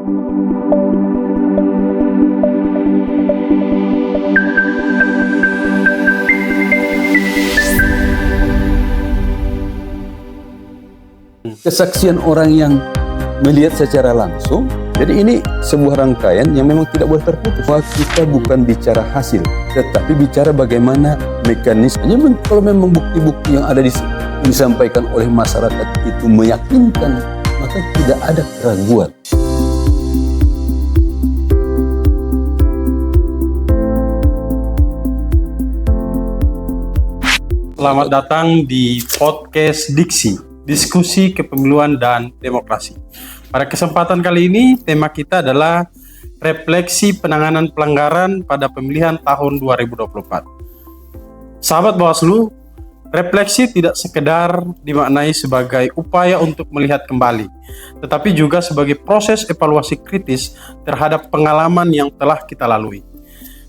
Kesaksian orang yang melihat secara langsung. Jadi ini sebuah rangkaian yang memang tidak boleh terputus. Bahwa kita bukan bicara hasil, tetapi bicara bagaimana mekanismenya. Kalau memang bukti-bukti yang ada disampaikan oleh masyarakat itu meyakinkan, maka tidak ada keraguan. Selamat datang di podcast Diksi, Diskusi Kepemiluan dan Demokrasi. Pada kesempatan kali ini, tema kita adalah refleksi penanganan pelanggaran pada pemilihan tahun 2024. Sahabat Bawaslu, refleksi tidak sekedar dimaknai sebagai upaya untuk melihat kembali, tetapi juga sebagai proses evaluasi kritis terhadap pengalaman yang telah kita lalui.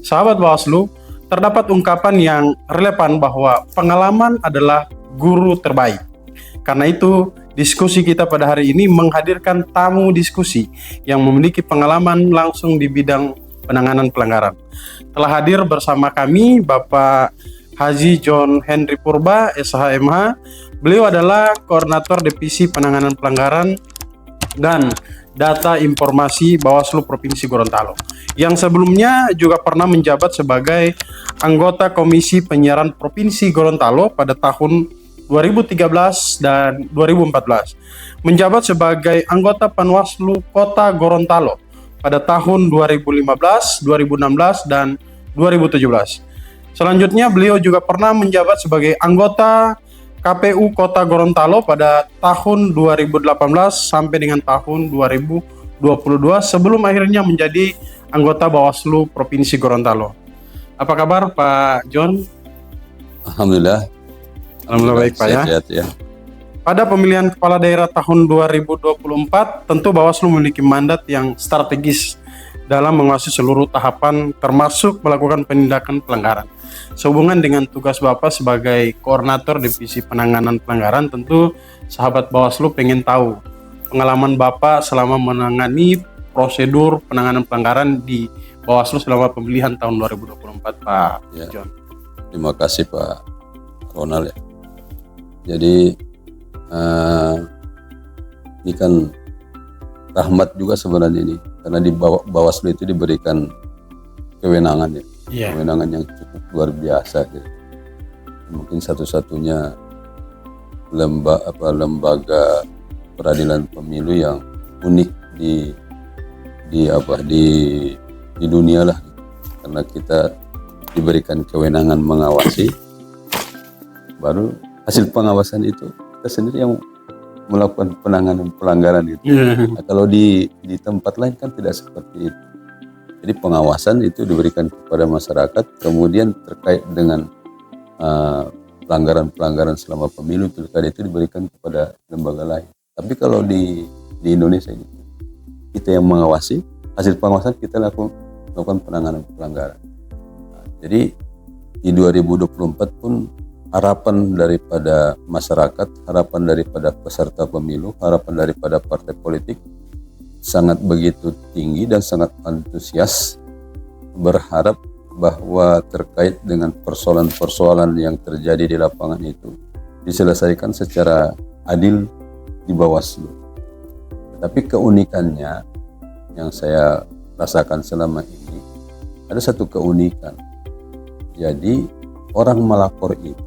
Sahabat Bawaslu, terdapat ungkapan yang relevan bahwa pengalaman adalah guru terbaik. Karena itu, diskusi kita pada hari ini menghadirkan tamu diskusi yang memiliki pengalaman langsung di bidang penanganan pelanggaran. Telah hadir bersama kami Bapak Haji John Henry Purba, SHMH. Beliau adalah Koordinator Divisi Penanganan Pelanggaran dan Data Informasi Bawaslu Provinsi Gorontalo, yang sebelumnya juga pernah menjabat sebagai anggota Komisi Penyiaran Provinsi Gorontalo pada tahun 2013 dan 2014, menjabat sebagai anggota Panwaslu Kota Gorontalo pada tahun 2015, 2016, dan 2017. Selanjutnya beliau juga pernah menjabat sebagai anggota KPU Kota Gorontalo pada tahun 2018 sampai dengan tahun 2022 sebelum akhirnya menjadi anggota Bawaslu Provinsi Gorontalo. Apa kabar Pak John? Alhamdulillah Baik Pak ya. Sehat, ya. Pada pemilihan kepala daerah tahun 2024, tentu Bawaslu memiliki mandat yang strategis dalam menguasai seluruh tahapan termasuk melakukan penindakan pelanggaran. Sehubungan dengan tugas Bapak sebagai Koordinator Divisi Penanganan Pelanggaran, tentu sahabat Bawaslu pengen tahu pengalaman Bapak selama menangani prosedur penanganan pelanggaran di Bawaslu selama pemilihan tahun 2024, Pak John. Terima kasih Pak Ronald ya. Jadi ini kan rahmat juga sebenarnya ini, karena di Bawaslu itu diberikan kewenangan ya, kewenangan yang cukup luar biasa. Gitu. Mungkin satu-satunya lembaga peradilan pemilu yang unik di dunia lah, gitu. Karena kita diberikan kewenangan mengawasi, baru hasil pengawasan itu kita sendiri yang melakukan penanganan pelanggaran itu. Nah, kalau di tempat lain kan tidak seperti itu. Jadi pengawasan itu diberikan kepada masyarakat, kemudian terkait dengan pelanggaran-pelanggaran selama pemilu pilkada itu diberikan kepada lembaga lain. Tapi kalau di Indonesia ini kita yang mengawasi, hasil pengawasan kita lakukan penanganan pelanggaran. Nah, jadi di 2024 pun harapan daripada masyarakat, harapan daripada peserta pemilu, harapan daripada partai politik sangat begitu tinggi dan sangat antusias, berharap bahwa terkait dengan persoalan-persoalan yang terjadi di lapangan itu diselesaikan secara adil di Bawaslu. Tapi keunikannya yang saya rasakan selama ini, ada satu keunikan. Jadi orang melapor itu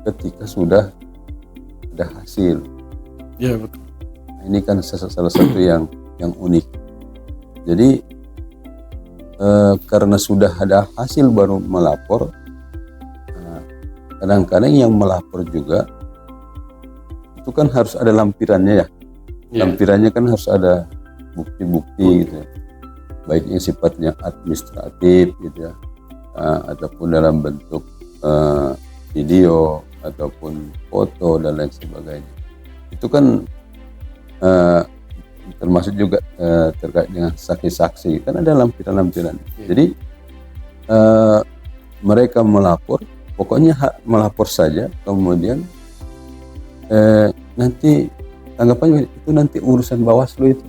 ketika sudah ada hasil. Ya betul. Nah, ini kan salah satu yang unik. Jadi karena sudah ada hasil baru melapor. Kadang-kadang yang melapor juga itu kan harus ada lampirannya ya. Lampirannya kan harus ada bukti-bukti gitu ya. Baik yang sifatnya administratif gitu ya, ataupun dalam bentuk video ataupun foto dan lain sebagainya. Itu kan termasuk juga terkait dengan saksi-saksi, kan ada lampiran-lampiran. Jadi mereka melapor, pokoknya melapor saja, kemudian nanti tanggapannya itu nanti urusan Bawaslu itu.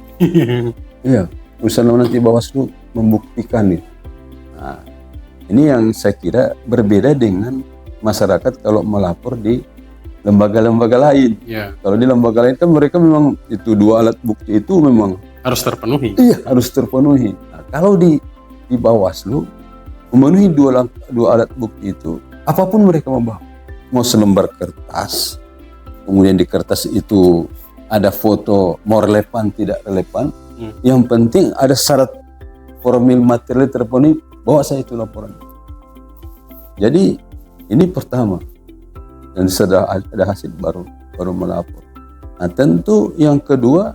Iya, urusan nanti Bawaslu membuktikan itu. Nah, ini yang saya kira berbeda dengan masyarakat kalau melapor di lembaga-lembaga lain. Ya, Kalau di lembaga lain kan mereka memang itu 2 alat bukti itu memang harus terpenuhi. iya harus terpenuhi. Nah, kalau di Bawaslu memenuhi 2 alat bukti itu, apapun mereka membawa, mau selembar kertas, kemudian di kertas itu ada foto, mau relevan tidak relevan, yang penting ada syarat formil material terpenuhi, bawa saya itu laporan. Jadi ini pertama, dan sudah ada hasil baru melapor. Nah tentu yang kedua,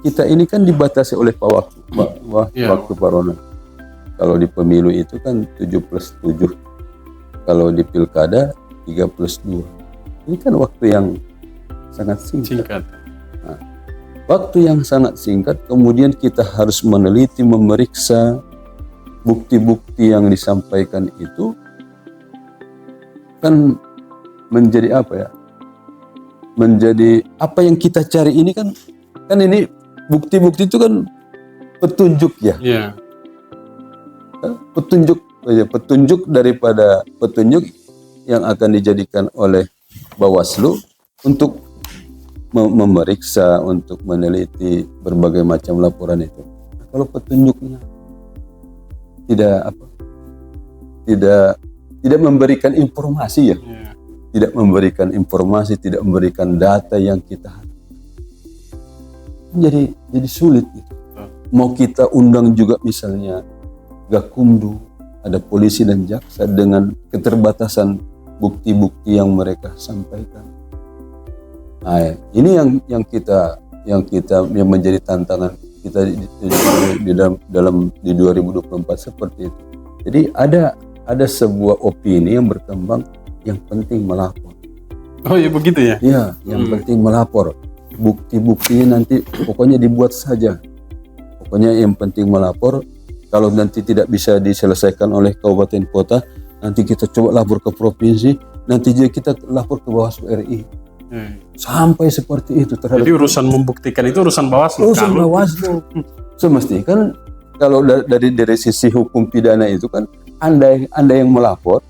kita ini kan dibatasi oleh waktu Pak Ronan. Kalau di pemilu itu kan 7+7, kalau di pilkada 3+2. Ini kan waktu yang sangat singkat. Nah, waktu yang sangat singkat, kemudian kita harus meneliti, memeriksa bukti-bukti yang disampaikan itu, kan menjadi apa ya? Menjadi apa yang kita cari ini kan ini bukti-bukti itu kan petunjuk ya. Yeah. Petunjuk daripada petunjuk yang akan dijadikan oleh Bawaslu untuk memeriksa, untuk meneliti berbagai macam laporan itu. Nah, kalau petunjuknya tidak memberikan informasi ya, tidak memberikan informasi, tidak memberikan data yang kita jadi sulit gitu. Mau kita undang juga misalnya Gakumdu, ada polisi dan jaksa dengan keterbatasan bukti-bukti yang mereka sampaikan. Nah, ini yang menjadi tantangan kita di 2024 seperti itu. Jadi ada sebuah opini yang berkembang, yang penting melapor. Oh ya begitu ya? Iya, yang penting melapor. Bukti-buktinya nanti pokoknya dibuat saja. Pokoknya yang penting melapor. Kalau nanti tidak bisa diselesaikan oleh kabupaten kota, nanti kita coba lapor ke provinsi, nanti juga kita lapor ke Bawaslu RI. Sampai seperti itu terhadap. Jadi urusan membuktikan itu urusan Bawaslu. Urusan Bawaslu. Semestinya kan kalau dari sisi hukum pidana itu kan Anda yang melapor,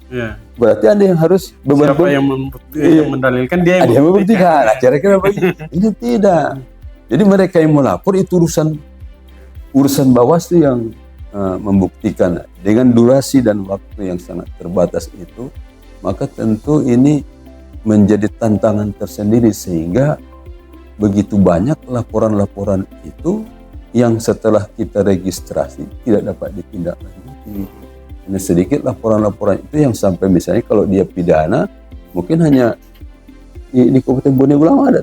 berarti Anda yang harus siapa yang mendalilkan, dia yang membuktikan. Nah, kira-kira begitu. Ini tidak. Jadi mereka yang melapor itu urusan Bawaslu yang membuktikan. Dengan durasi dan waktu yang sangat terbatas itu, maka tentu ini menjadi tantangan tersendiri, sehingga begitu banyak laporan-laporan itu yang setelah kita registrasi tidak dapat ditindaklanjuti. Hanya sedikit laporan-laporan itu yang sampai misalnya kalau dia pidana, mungkin hanya di Kabupaten Bone Bolango ada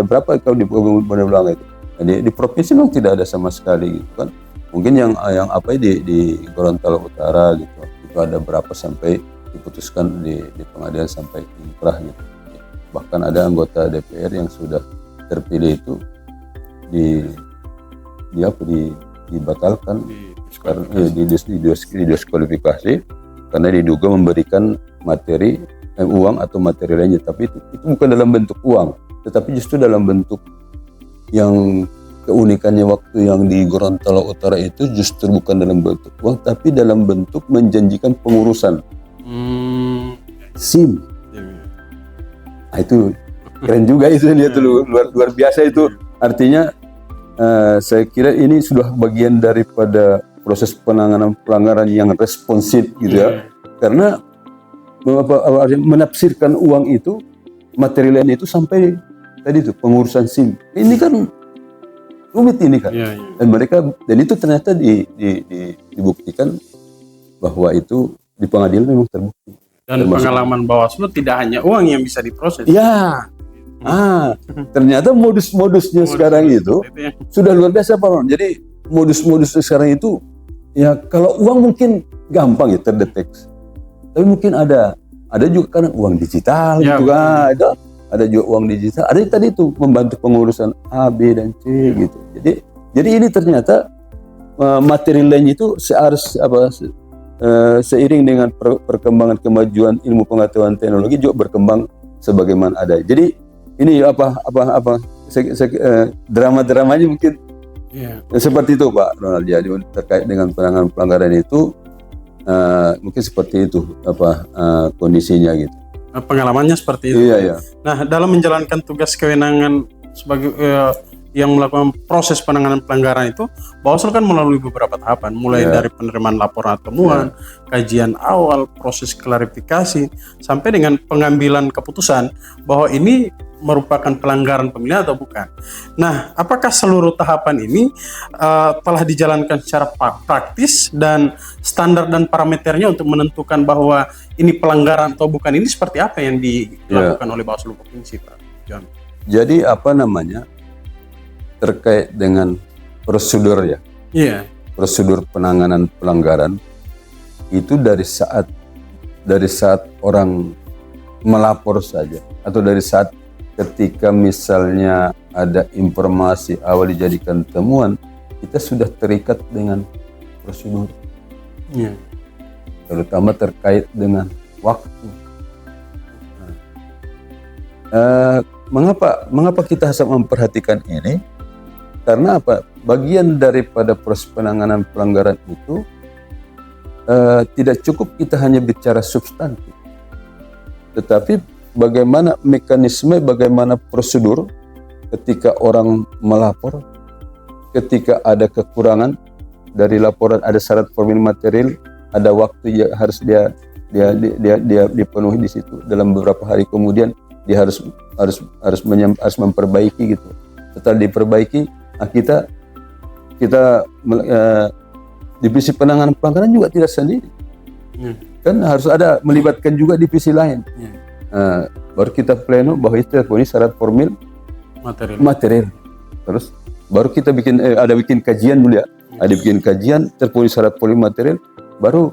berapa kalau di Kabupaten Bone Bolango itu. Di provinsi memang tidak ada sama sekali gitu kan. Mungkin yang apa di Gorontalo Utara gitu, itu ada berapa sampai diputuskan di pengadilan sampai inkrah gitu. Bahkan ada anggota DPR yang sudah terpilih itu dibatalkan karena didiskualifikasi karena diduga memberikan materi uang atau materi lainnya, tapi itu bukan dalam bentuk uang, tetapi justru dalam bentuk yang keunikannya waktu yang di Gorontalo Utara itu justru bukan dalam bentuk uang, tapi dalam bentuk menjanjikan pengurusan SIM. Nah, itu keren juga itu, dia tuh luar biasa itu. Artinya saya kira ini sudah bagian daripada proses penanganan pelanggaran yang responsif gitu ya. Karena menafsirkan uang itu, materi lain itu sampai tadi itu pengurusan SIM. Ini kan rumit ini kan. Dan itu ternyata dibuktikan bahwa itu di pengadilan memang terbukti. Dan pengalaman Bawaslu tidak hanya uang yang bisa diproses. Ya. Ternyata modus-modusnya sekarang itu sudah luar biasa Pak Ron. Jadi modus-modus sekarang itu ya kalau uang mungkin gampang ya terdeteksi. Tapi mungkin ada juga kan uang digital gitu kan. Ada juga uang digital. Ada tadi itu membantu pengurusan A, B dan C gitu. Jadi ini ternyata materi lain itu seiring dengan perkembangan kemajuan ilmu pengetahuan teknologi juga berkembang sebagaimana ada. Jadi ini drama-dramanya mungkin Iya. seperti itu Pak Ronald. Jadi terkait dengan penanganan pelanggaran itu mungkin seperti itu kondisinya gitu. Pengalamannya seperti itu. Iya, iya. Nah, dalam menjalankan tugas kewenangan sebagai yang melakukan proses penanganan pelanggaran itu, Bawaslu kan melalui beberapa tahapan, mulai dari penerimaan laporan temuan, kajian awal, proses klarifikasi, sampai dengan pengambilan keputusan bahwa ini merupakan pelanggaran pemilihan atau bukan. Nah, apakah seluruh tahapan ini telah dijalankan secara praktis dan standar dan parameternya untuk menentukan bahwa ini pelanggaran atau bukan, ini seperti apa yang dilakukan oleh Bawaslu Provinsi, Pak John? Jadi terkait dengan prosedur ya. Iya. Prosedur penanganan pelanggaran itu dari saat orang melapor saja, atau dari saat ketika misalnya ada informasi awal dijadikan temuan, kita sudah terikat dengan prosedur. Iya. Terutama terkait dengan waktu. Mengapa kita harus memperhatikan ini? Karena apa? Bagian daripada proses penanganan pelanggaran itu tidak cukup kita hanya bicara substantif, tetapi bagaimana mekanisme, bagaimana prosedur ketika orang melapor, ketika ada kekurangan dari laporan, ada syarat formil material, ada waktu yang harus dia dipenuhi di situ. Dalam beberapa hari kemudian dia harus memperbaiki gitu. Setelah diperbaiki, kita divisi penanganan pelanggaran juga tidak sendiri, kan harus ada melibatkan juga divisi lain. Baru kita pleno bahwa itu terpenuhi syarat formil material. Terus baru kita bikin kajian dulu ya, ada bikin kajian terpenuhi syarat formil material, baru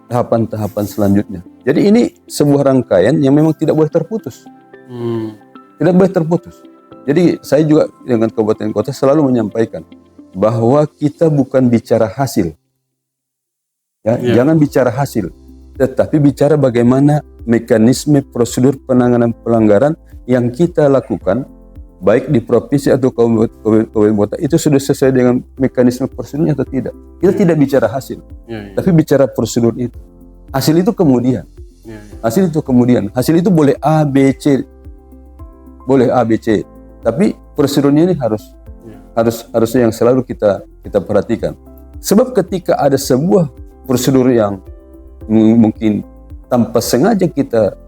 tahapan-tahapan selanjutnya. Jadi ini sebuah rangkaian yang memang tidak boleh terputus. Tidak boleh terputus. Jadi saya juga dengan kabupaten kota selalu menyampaikan bahwa kita bukan bicara hasil, ya, jangan bicara hasil, tetapi bicara bagaimana mekanisme prosedur penanganan pelanggaran yang kita lakukan, baik di provinsi atau kabupaten kota, itu sudah sesuai dengan mekanisme prosedurnya atau tidak. Kita tidak bicara hasil, tapi bicara prosedur itu. Hasil itu kemudian, hasil itu boleh A, B, C, tapi prosedurnya ini harus yang selalu kita perhatikan. Sebab ketika ada sebuah prosedur yang mungkin tanpa sengaja kita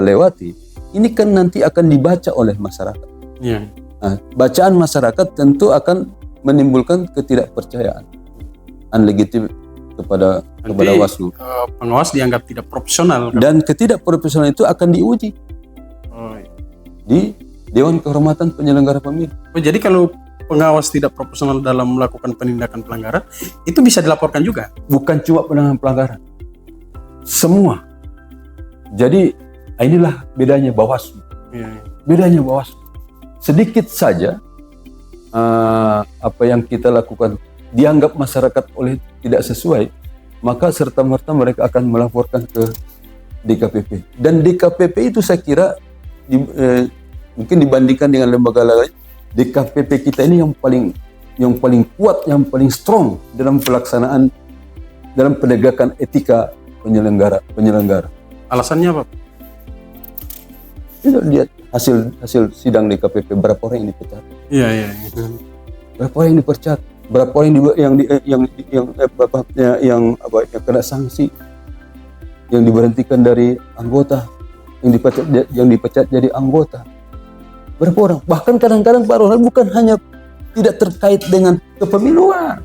lewati, ini kan nanti akan dibaca oleh masyarakat. Nah, bacaan masyarakat tentu akan menimbulkan ketidakpercayaan, unlegitimate kepada Bawaslu. Pengawas dianggap tidak profesional. Dan ketidakprofesionalan itu akan diuji di Dewan Kehormatan Penyelenggara Pemilu. Jadi kalau pengawas tidak profesional dalam melakukan penindakan pelanggaran, itu bisa dilaporkan juga? Bukan cuma penanganan pelanggaran, semua. Jadi inilah bedanya Bawaslu. Bedanya Bawaslu. Sedikit saja apa yang kita lakukan dianggap masyarakat oleh tidak sesuai, maka serta-merta mereka akan melaporkan ke DKPP. Dan DKPP itu saya kira mungkin dibandingkan dengan lembaga lain, DKPP kita ini yang paling kuat, yang paling strong dalam pelaksanaan, dalam penegakan etika penyelenggara. Alasannya apa? Kita lihat hasil sidang DKPP, berapa orang yang dipecat? Iya. Berapa orang yang dipecat? Berapa orang yang kena sanksi, yang diberhentikan dari anggota, yang dipecat jadi anggota? Berapa orang? Bahkan kadang-kadang Pak Ronald bukan hanya tidak terkait dengan kepemiluan.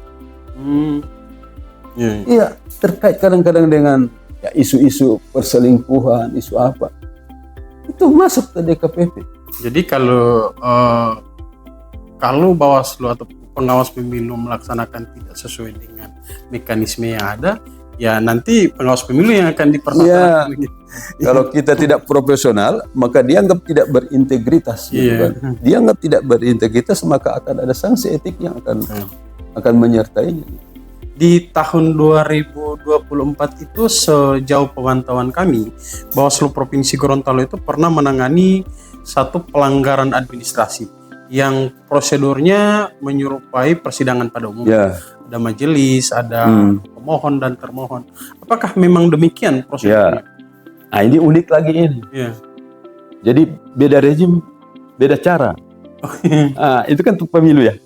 Iya, terkait kadang-kadang dengan isu-isu perselingkuhan, isu apa. Itu masuk ke DKPP. Jadi kalau Bawaslu atau pengawas pemilu melaksanakan tidak sesuai dengan mekanisme yang ada, ya nanti pengawas pemilu yang akan dipertanyakan. Kalau kita tidak profesional, maka dianggap tidak berintegritas. Gitu kan? Dianggap tidak berintegritas, maka akan ada sanksi etik yang akan menyertainya. Di tahun 2024 itu, sejauh pemantauan kami, Bawaslu Provinsi Gorontalo itu pernah menangani satu pelanggaran administrasi yang prosedurnya menyerupai persidangan pada umumnya. Ada majelis, ada pemohon dan termohon. Apakah memang demikian prosedurnya? Nah, ini unik lagi ini. Jadi beda rezim, beda cara. Itu kan pemilu ya?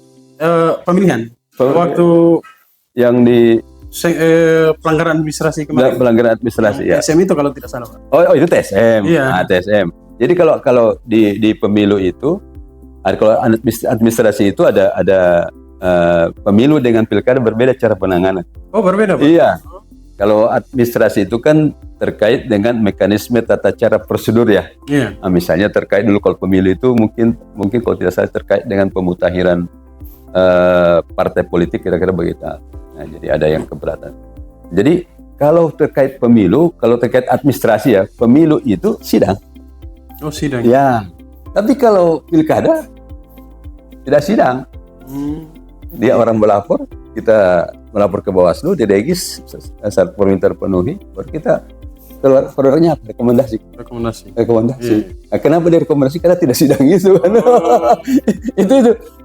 Pemilihan. Waktu yang di pelanggaran administrasi kemarin. Pelanggaran administrasi ya. TSM itu kalau tidak salah, Pak. Oh itu TSM. TSM. Jadi kalau di pemilu itu, kalau administrasi itu ada pemilu dengan pilkada berbeda cara penanganan. Oh berbeda, Pak? Iya. Kalau administrasi itu kan terkait dengan mekanisme tata cara prosedur ya. Nah, misalnya terkait dulu kalau pemilu itu mungkin kalau tidak salah terkait dengan pemutakhiran partai politik kira-kira begitu. Nah, jadi ada yang keberatan. Jadi kalau terkait pemilu, kalau terkait administrasi ya, pemilu itu sidang. Oh sidang. Ya. Tapi kalau pilkada tidak sidang. Dia orang melapor, kita melapor ke Bawaslu, diregis saat permintaan terpenuhi, baru kita keluarnya rekomendasi. Nah, kenapa direkomendasi? Karena tidak sidang itu.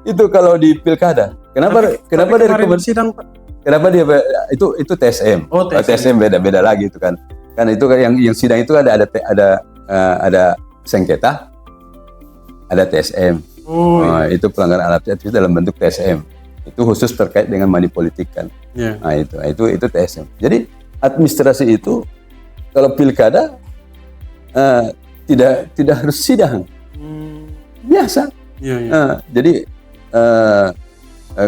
itu kalau di pilkada. Kenapa direkomendasi sidang, Pak? Kenapa dia itu TSM? Oh, TSM beda lagi itu kan. Kan itu kan yang sidang itu ada sengketa, ada TSM. Itu pelanggaran administratif dalam bentuk TSM. Itu khusus terkait dengan money politik kan. Nah, itu TSM. Jadi administrasi itu kalau pilkada tidak harus sidang. Biasa. Jadi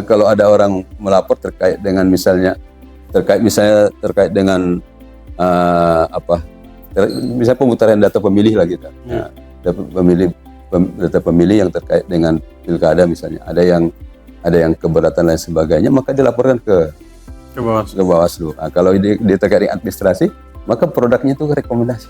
kalau ada orang melapor terkait dengan misalnya terkait dengan misalnya pemutaran data pemilih lah gitu. Data pemilih yang terkait dengan pilkada misalnya, ada yang keberatan dan sebagainya, maka dilaporkan ke Bawaslu. Nah, kalau dia terkait dengan administrasi, maka produknya itu rekomendasi.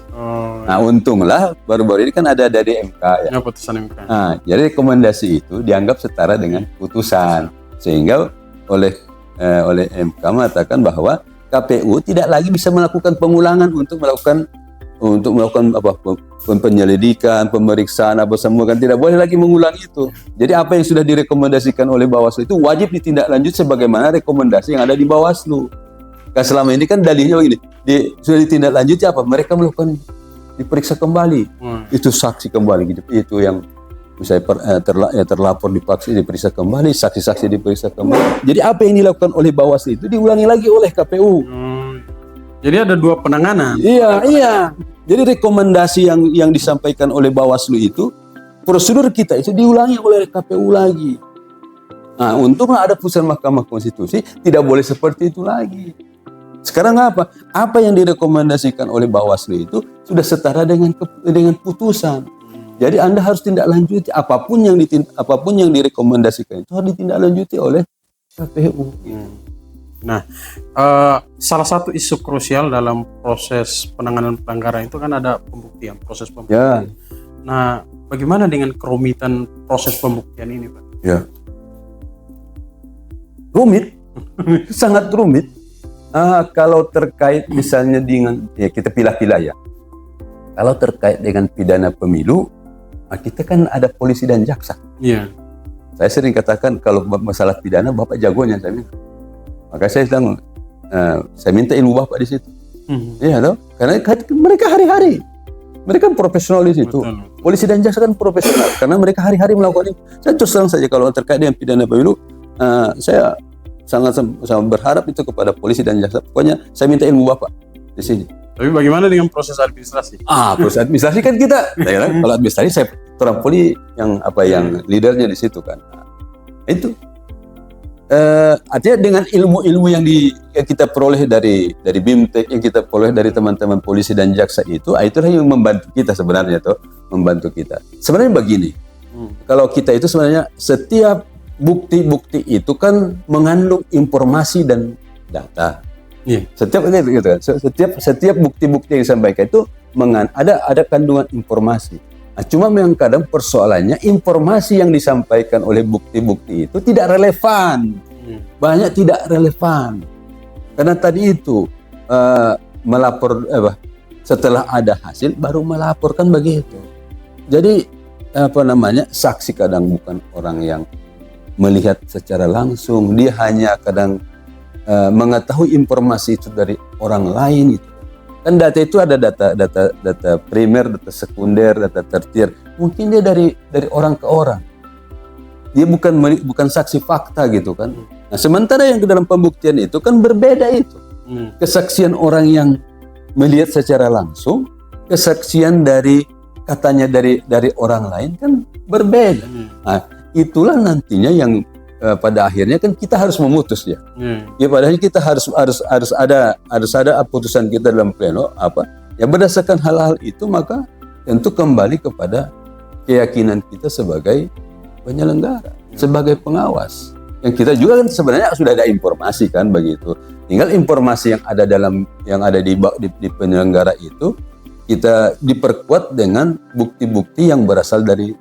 Nah, untunglah baru-baru ini kan ada dari MK ya. Putusan MK. Nah, jadi rekomendasi itu dianggap setara dengan putusan, sehingga oleh MK mengatakan bahwa KPU tidak lagi bisa melakukan pengulangan untuk melakukan penyelidikan, pemeriksaan apa semua, kan tidak boleh lagi mengulang itu. Jadi apa yang sudah direkomendasikan oleh Bawaslu itu wajib ditindaklanjuti sebagaimana rekomendasi yang ada di Bawaslu. Kan selama ini kan dalihnya begini, sudah ditindaklanjuti apa? Mereka melakukan diperiksa kembali, itu saksi kembali gitu. Itu yang misalnya terlapor diperiksa kembali, saksi-saksi diperiksa kembali. Jadi apa yang dilakukan oleh Bawaslu itu diulangi lagi oleh KPU. Jadi ada dua penanganan. Iya. Jadi rekomendasi yang disampaikan oleh Bawaslu itu, prosedur kita itu diulangi oleh KPU lagi. Nah, untunglah ada putusan Mahkamah Konstitusi, tidak boleh seperti itu lagi. Sekarang apa? Apa yang direkomendasikan oleh Bawaslu itu sudah setara dengan putusan. Jadi Anda harus tindak lanjuti apapun yang direkomendasikan itu harus ditindaklanjuti oleh KPU. Nah, salah satu isu krusial dalam proses penanganan pelanggaran itu kan ada pembuktian, proses pembuktian. Nah, bagaimana dengan kerumitan proses pembuktian ini, Pak? Rumit, sangat rumit. Kalau terkait misalnya dengan, kita pilah-pilah ya. Kalau terkait dengan pidana pemilu, kita kan ada polisi dan jaksa. Saya sering katakan kalau masalah pidana, Bapak jagonya saya minta. Maka saya bilang, saya minta ilmu Bapak di situ. Iya, toh? Karena mereka hari-hari, mereka kan profesional di situ. Betul. Polisi dan jaksa kan profesional, karena mereka hari-hari melakukan itu. Saya terus terang saja kalau terkait dengan pidana pemilu, saya sangat berharap itu kepada polisi dan jaksa. Pokoknya saya minta ilmu Bapak di sini. Tapi bagaimana dengan proses administrasi? Proses administrasi kan kita, kalau administrasi saya orang poli yang leadernya di situ kan. Itu. Artinya dengan ilmu-ilmu yang kita peroleh dari BIMTEK, yang kita peroleh dari teman-teman polisi dan jaksa itulah yang membantu kita sebenarnya membantu kita. Sebenarnya begini, kalau kita itu sebenarnya setiap bukti-bukti itu kan mengandung informasi dan data. Setiap bukti-bukti yang disampaikan itu ada kandungan informasi. Nah, cuma memang kadang persoalannya informasi yang disampaikan oleh bukti-bukti itu tidak relevan. Banyak tidak relevan. Karena tadi itu setelah ada hasil baru melaporkan begitu. Jadi saksi kadang bukan orang yang melihat secara langsung, dia hanya kadang mengetahui informasi itu dari orang lain gitu. Kan data itu ada data primer, data sekunder, data tertier. Mungkin dia dari orang ke orang. Dia bukan saksi fakta gitu kan. Nah, sementara yang ke dalam pembuktian itu kan berbeda itu. Kesaksian orang yang melihat secara langsung, kesaksian dari katanya dari orang lain kan berbeda. Nah, itulah nantinya yang pada akhirnya kan kita harus memutus ya. Ya padahal kita harus ada putusan kita dalam pleno ya berdasarkan hal-hal itu, maka tentu kembali kepada keyakinan kita sebagai penyelenggara, sebagai pengawas. Yang kita juga kan sebenarnya sudah ada informasi kan begitu. Tinggal informasi yang ada di penyelenggara itu kita diperkuat dengan bukti-bukti yang berasal dari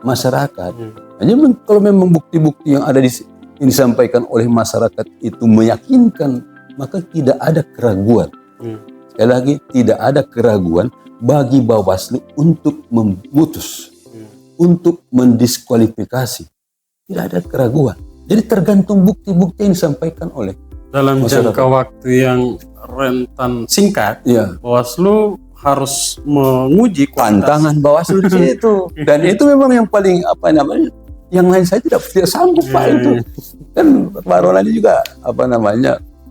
masyarakat. Hanya kalau memang bukti-bukti yang yang disampaikan oleh masyarakat itu meyakinkan, maka tidak ada keraguan. Sekali lagi, tidak ada keraguan bagi Bawaslu untuk memutus, untuk mendiskualifikasi. Tidak ada keraguan. Jadi tergantung bukti-bukti yang disampaikan oleh dalam masyarakat. jangka waktu yang rentan singkat, Bawaslu harus menguji tantangan Bawaslu di situ. Dan itu memang yang paling yang lain saya tidak sanggup Pak itu. Kan Pak Ronald juga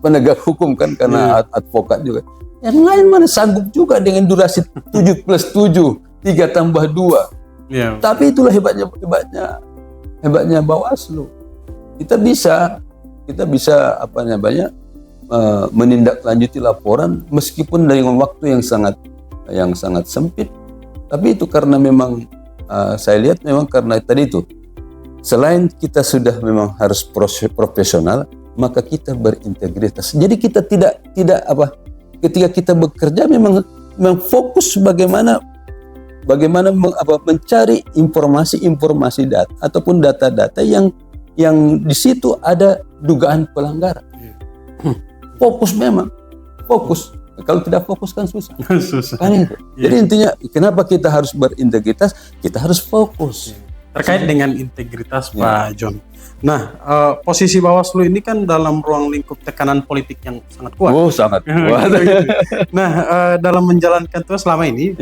penegak hukum kan, karena advokat juga. Yang lain mana sanggup juga dengan durasi 7+7, 3 tambah 2. Tapi itulah hebatnya Bawaslu. Kita bisa menindaklanjuti laporan meskipun dengan waktu yang sangat sempit. Tapi itu karena memang saya lihat memang karena tadi itu, selain kita sudah memang harus profesional, maka kita berintegritas. Jadi kita tidak ketika kita bekerja memang fokus bagaimana mencari informasi data ataupun data-data yang di situ ada dugaan pelanggaran. Fokus memang. Kalau tidak fokus kan susah. Kan itu. Jadi intinya kenapa kita harus berintegritas? Kita harus fokus. Terkait dengan integritas Pak John. Nah, posisi Bawaslu ini kan dalam ruang lingkup tekanan politik yang sangat kuat. Oh, sangat kuat. Nah, dalam menjalankan tugas selama ini,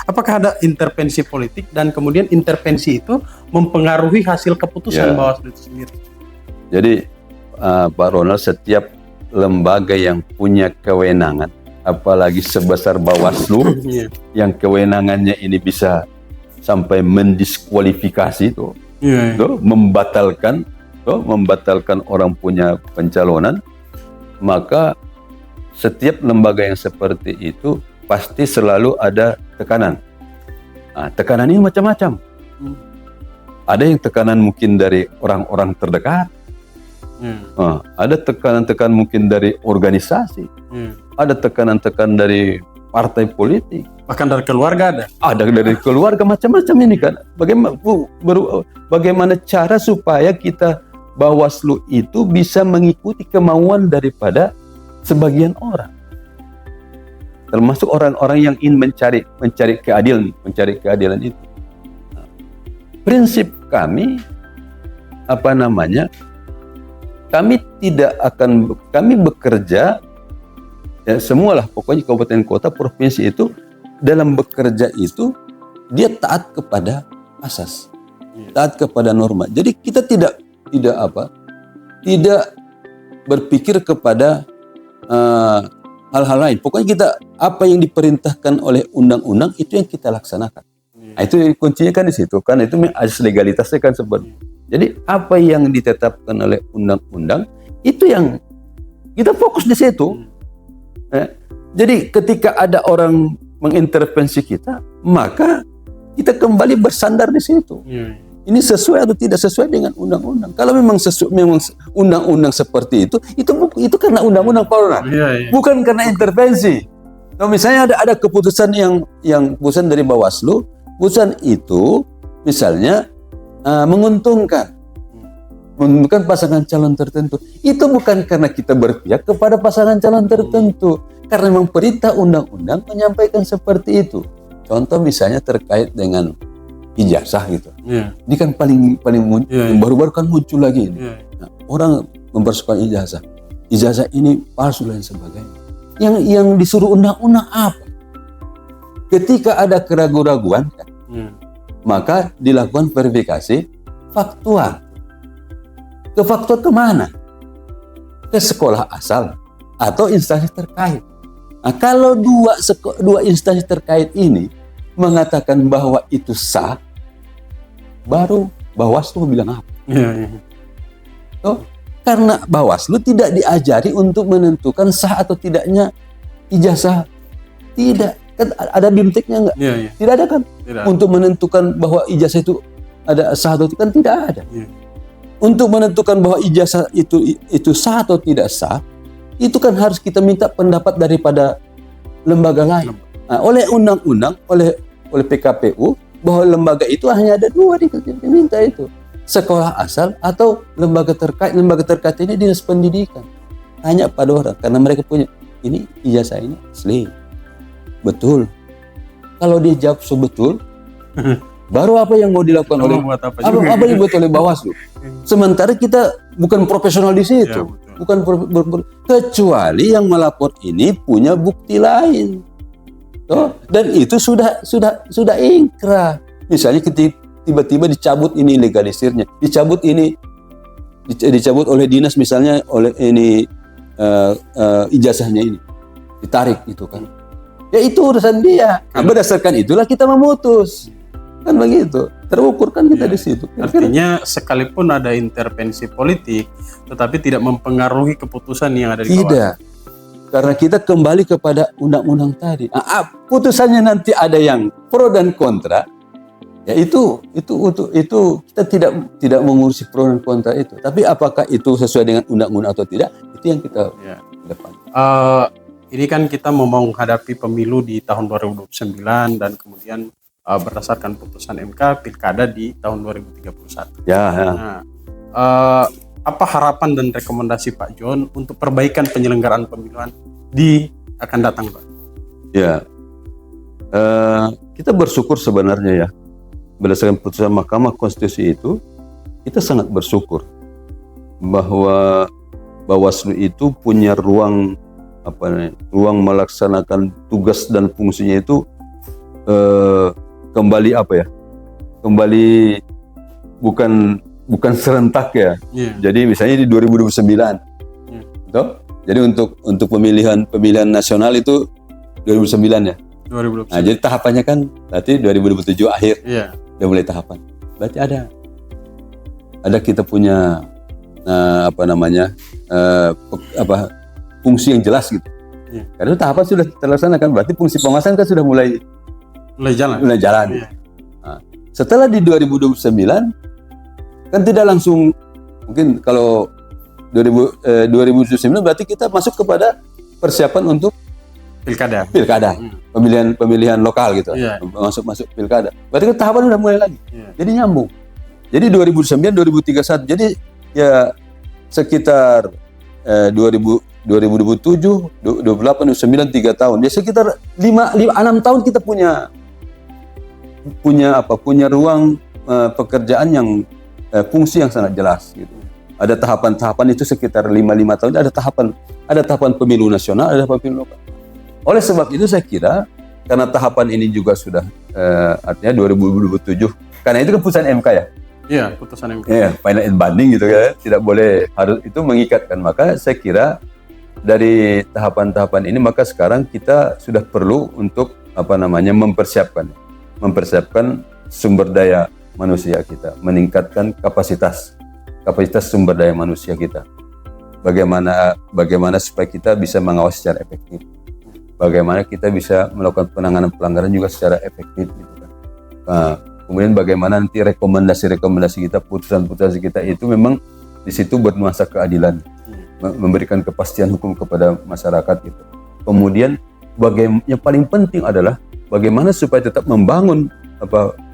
apakah ada intervensi politik dan kemudian intervensi itu mempengaruhi hasil keputusan Bawaslu itu sendiri? Jadi Pak Ronald, setiap lembaga yang punya kewenangan, apalagi sebesar Bawaslu, yang kewenangannya ini bisa sampai mendiskualifikasi itu, membatalkan orang punya pencalonan, maka setiap lembaga yang seperti itu pasti selalu ada tekanan. Nah, tekanan ini macam-macam. Ada yang tekanan mungkin dari orang-orang terdekat, ada tekanan-tekanan mungkin dari organisasi, ada tekanan-tekanan dari partai politik, bahkan dari keluarga ada dari keluarga, macam-macam ini kan. Bagaimana cara supaya kita Bawaslu itu bisa mengikuti kemauan daripada sebagian orang, termasuk orang-orang yang ingin mencari keadilan itu. Prinsip kami kami bekerja ya, semualah pokoknya kabupaten kota provinsi itu dalam bekerja itu dia taat kepada asas, taat kepada norma. Jadi kita tidak berpikir kepada hal-hal lain. Pokoknya kita apa yang diperintahkan oleh undang-undang itu yang kita laksanakan. Nah, itu kuncinya kan di situ kan, itu asas legalitasnya kan seperti. Jadi apa yang ditetapkan oleh undang-undang itu yang kita fokus di situ. Jadi ketika ada orang mengintervensi kita, maka kita kembali bersandar di situ. Ini sesuai atau tidak sesuai dengan undang-undang. Kalau memang memang undang-undang seperti itu karena undang-undang Pak, bukan karena intervensi. Kalau misalnya ada keputusan yang keputusan dari Bawaslu, keputusan itu misalnya menguntungkan pasangan calon tertentu, itu bukan karena kita berpihak kepada pasangan calon tertentu, karena memang perintah undang-undang menyampaikan seperti itu. Contoh misalnya terkait dengan ijazah gitu. Iya. Ini kan paling Iya, iya. baru-baru kan muncul lagi ini. Iya. Nah, orang mempersoalkan ijazah. Ijazah ini palsu dan sebagainya. Yang disuruh undang-undang apa? Ketika ada keraguan-raguan, Iya. maka dilakukan verifikasi faktual. Ke faktual kemana? Ke sekolah asal atau instansi terkait. Nah, kalau dua instansi terkait ini mengatakan bahwa itu sah, baru Bawaslu bilang apa? Iya, iya. Oh, karena Bawaslu tidak diajari untuk menentukan sah atau tidaknya ijazah. Tidak. Kan ada bimteknya enggak? Iya, iya. Tidak ada kan? Tidak. Untuk menentukan bahwa ijazah itu ada sah atau tidak, kan tidak ada. Iya. Untuk menentukan bahwa ijazah itu sah atau tidak sah, itu kan harus kita minta pendapat daripada lembaga lain. Nah, oleh undang-undang, oleh PKPU, bahwa lembaga itu hanya ada dua diminta itu. Sekolah asal atau lembaga terkait. Lembaga terkait ini dinas pendidikan. Hanya pada orang, karena mereka punya, ini ijazah ini asli. Betul. Kalau dia jawab betul, baru apa yang mau dilakukan oleh Buat apa juga? apa yang dibuat oleh Bawaslu? Sementara kita bukan profesional di situ, Ya, bukan kecuali yang melapor ini punya bukti lain, toh? Dan itu sudah ingkrah. Misalnya tiba-tiba dicabut ini legalisirnya, dicabut oleh dinas, misalnya oleh ini ijazahnya ini ditarik gitu kan. Ya itu urusan dia. Nah, berdasarkan itulah kita memutus. Kan begitu. Terukur kan kita di situ. Artinya sekalipun ada intervensi politik, tetapi tidak mempengaruhi keputusan yang ada di bawah. Tidak. Karena kita kembali kepada undang-undang tadi. Nah, putusannya nanti ada yang pro dan kontra. Ya itu kita tidak mengurusi pro dan kontra itu. Tapi apakah itu sesuai dengan undang-undang atau tidak? Itu yang kita depan. Ini kan kita mau menghadapi pemilu di tahun 2029 dan kemudian berdasarkan putusan MK pilkada di tahun 2031. Ya. Nah, apa harapan dan rekomendasi Pak John untuk perbaikan penyelenggaraan pemiluan akan datang, Pak? Ya, kita bersyukur sebenarnya ya, berdasarkan putusan Mahkamah Konstitusi itu, kita sangat bersyukur bahwa Bawaslu itu punya ruang melaksanakan tugas dan fungsinya itu kembali bukan serentak ya. Yeah. Jadi misalnya di 2029, toh? Jadi untuk pemilihan nasional itu 2009 ya. 2029. Nah, jadi tahapannya kan berarti 2027 akhir. Iya. Udah mulai tahapan. Berarti ada kita punya fungsi yang jelas gitu. Iya. Karena tahapan sudah terlaksanakan, berarti fungsi pengawasan kan sudah mulai jalan. Iya. Iya. Nah, setelah di 2029 kan tidak langsung, mungkin kalau 2029 berarti kita masuk kepada persiapan untuk Pilkada. pemilihan lokal gitu. Iya. Masuk pilkada. Berarti kan tahapan udah mulai lagi. Iya. Jadi nyambung. Jadi 2009 2031. Jadi ya sekitar 2027, 28, 29, 3 tahun. Ya sekitar 6 tahun kita punya ruang pekerjaan yang fungsi yang sangat jelas gitu. Ada tahapan-tahapan itu sekitar 5 tahun, ada tahapan pemilu nasional, ada tahapan pemilu lokal. Oleh sebab itu saya kira karena tahapan ini juga sudah artinya 2027. Karena itu keputusan MK ya. Iya, putusan MK. Ya, final and binding gitu kan. Tidak boleh, harus itu mengikatkan. Maka saya kira dari tahapan-tahapan ini maka sekarang kita sudah perlu untuk mempersiapkan sumber daya manusia kita, meningkatkan kapasitas sumber daya manusia kita. Bagaimana supaya kita bisa mengawasi secara efektif. Bagaimana kita bisa melakukan penanganan pelanggaran juga secara efektif gitu kan. Nah, kemudian bagaimana nanti rekomendasi kita, putusan-putusan kita itu memang di situ bernuansa keadilan, memberikan kepastian hukum kepada masyarakat gitu. Kemudian yang paling penting adalah bagaimana supaya tetap membangun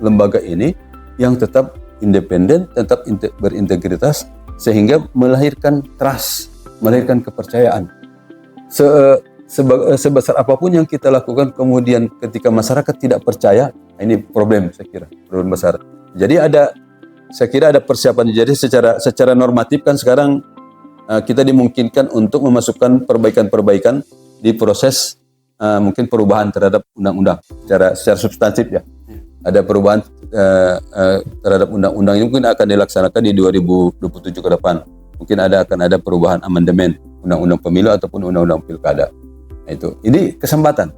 lembaga ini yang tetap independen, tetap berintegritas sehingga melahirkan trust, melahirkan kepercayaan. sebesar apapun yang kita lakukan, kemudian ketika masyarakat tidak percaya, ini problem, saya kira problem besar. Jadi saya kira ada persiapan. Jadi secara normatif kan sekarang kita dimungkinkan untuk memasukkan perbaikan-perbaikan di proses mungkin perubahan terhadap undang-undang secara substantif ya. Ada perubahan terhadap undang-undang ini mungkin akan dilaksanakan di 2027 ke depan. Mungkin akan ada perubahan amandemen undang-undang pemilu ataupun undang-undang pilkada. Nah, ini kesempatan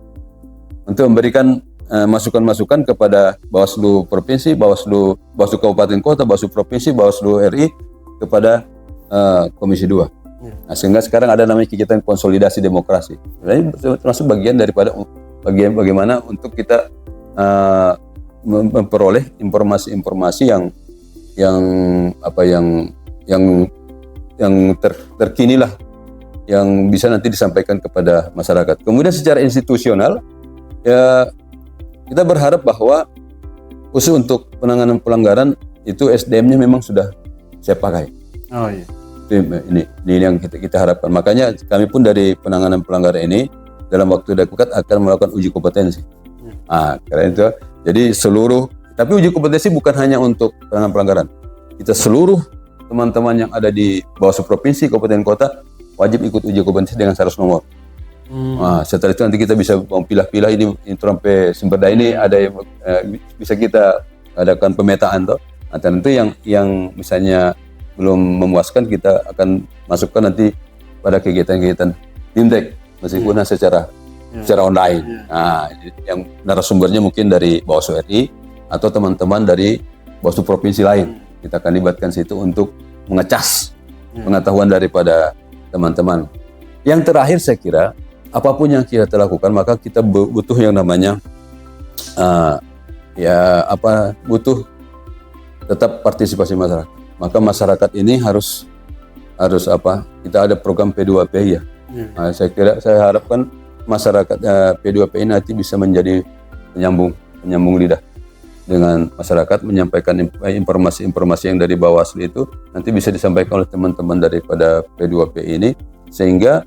untuk memberikan masukan-masukan kepada Bawaslu provinsi, Bawaslu kabupaten kota, Bawaslu provinsi, Bawaslu RI kepada Komisi 2. Nah, sehingga sekarang ada namanya kegiatan konsolidasi demokrasi. Ini termasuk bagian daripada bagaimana untuk kita memperoleh informasi-informasi yang terkini lah, yang bisa nanti disampaikan kepada masyarakat. Kemudian secara institusional, ya kita berharap bahwa khusus untuk penanganan pelanggaran itu SDM-nya memang sudah saya pakai. Oh iya. Ini yang kita harapkan. Makanya kami pun dari penanganan pelanggaran ini dalam waktu dekat akan melakukan uji kompetensi. Karena itu, jadi tapi uji kompetensi bukan hanya untuk penanganan pelanggaran. Kita seluruh teman-teman yang ada di Bawaslu provinsi, kabupaten kota wajib ikut uji kompetensi dengan 100 nomor. Setelah itu nanti kita bisa pilah-pilah ini sampai sumber daya ini ada yang bisa kita adakan pemetaan toh. Nah, tentu yang misalnya belum memuaskan kita akan masukkan nanti pada kegiatan-kegiatan Bimtek meskipun secara online. Nah, yang narasumbernya mungkin dari Bawaslu RI atau teman-teman dari Bawaslu provinsi lain. Kita akan libatkan situ untuk mengecas pengetahuan daripada teman-teman. Yang terakhir saya kira apapun yang kita lakukan maka kita butuh yang namanya butuh tetap partisipasi masyarakat. Maka masyarakat ini harus kita ada program P2P ya. Nah, saya harapkan masyarakat P2P ini nanti bisa menjadi penyambung lidah dengan masyarakat, menyampaikan informasi-informasi yang dari Bawaslu itu nanti bisa disampaikan oleh teman-teman daripada P2P ini, sehingga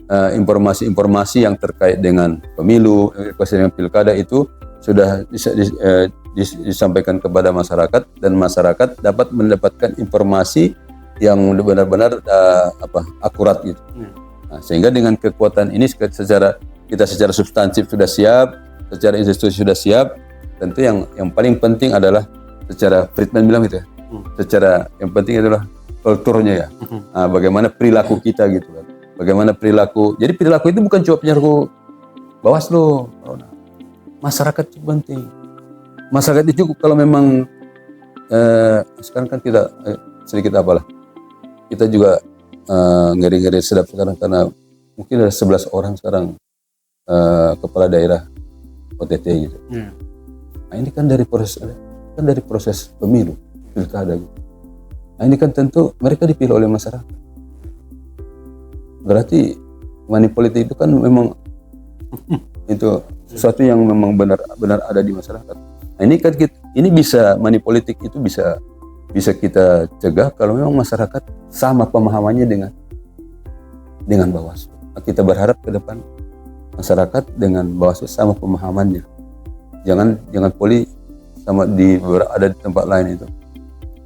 informasi-informasi yang terkait dengan pemilu, dengan pilkada itu sudah disampaikan kepada masyarakat dan masyarakat dapat mendapatkan informasi yang benar-benar akurat gitu. Nah, sehingga dengan kekuatan ini secara substantif sudah siap, secara institusi sudah siap. Tentu yang paling penting adalah secara Friedman bilang gitu ya. Secara yang penting adalah kulturnya ya. Nah, bagaimana perilaku kita gitu kan. Bagaimana perilaku. Jadi perilaku itu bukan cuma perilaku Bawaslu. Masyarakat itu penting. Masyarakat itu kalau memang sekarang kan kita sedikit kita juga ngeri-ngeri sedap sekarang karena mungkin ada 11 orang sekarang kepala daerah OTT gitu. Nah, ini kan dari proses pemilu pilkada gitu. Nah, ini kan tentu mereka dipilih oleh masyarakat. Berarti money politik itu kan memang itu sesuatu yang memang benar ada di masyarakat. Nah, ini kan ini bisa money politik itu bisa kita cegah kalau memang masyarakat sama pemahamannya dengan Bawaslu. Nah, kita berharap ke depan masyarakat dengan Bawaslu sama pemahamannya. Jangan poli sama ada di tempat lain itu.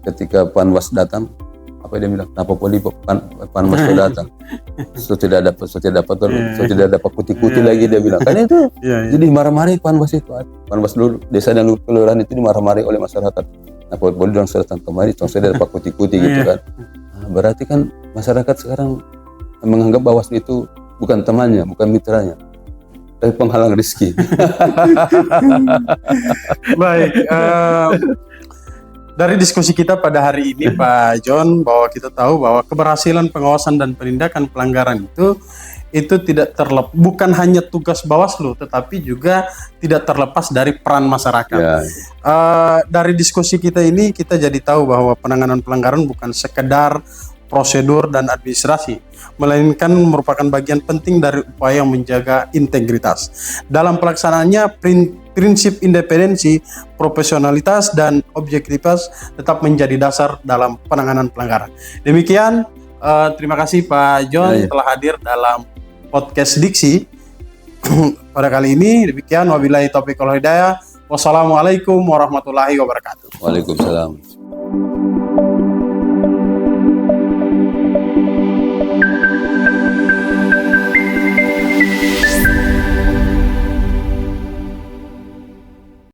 Ketika Panwas datang, apa dia bilang? Kenapa poli Panwas datang? So tidak dapat kuti-kuti lagi dia bilang. Karena itu jadi marah-mari Panwas itu. Panwas dulu desa dan kelurahan itu dimarah-mari oleh masyarakat. Nah, poli dong datang kemari, saya dapat kuti-kuti gitu kan. Nah, berarti kan masyarakat sekarang menganggap Bawaslu itu bukan temannya, bukan mitranya, tapi penghalang rezeki. Baik, dari diskusi kita pada hari ini Pak John, bahwa kita tahu bahwa keberhasilan pengawasan dan penindakan pelanggaran itu tidak bukan hanya tugas Bawaslu, tetapi juga tidak terlepas dari peran masyarakat. Dari diskusi kita ini kita jadi tahu bahwa penanganan pelanggaran bukan sekedar prosedur dan administrasi, melainkan merupakan bagian penting dari upaya menjaga integritas. Dalam pelaksanaannya, prinsip independensi, profesionalitas, dan objektivitas tetap menjadi dasar dalam penanganan pelanggaran. Demikian, terima kasih Pak John telah hadir dalam podcast Diksi. pada kali ini demikian, wabillahi taufiq wal hidayah. Wassalamualaikum warahmatullahi wabarakatuh. Waalaikumsalam.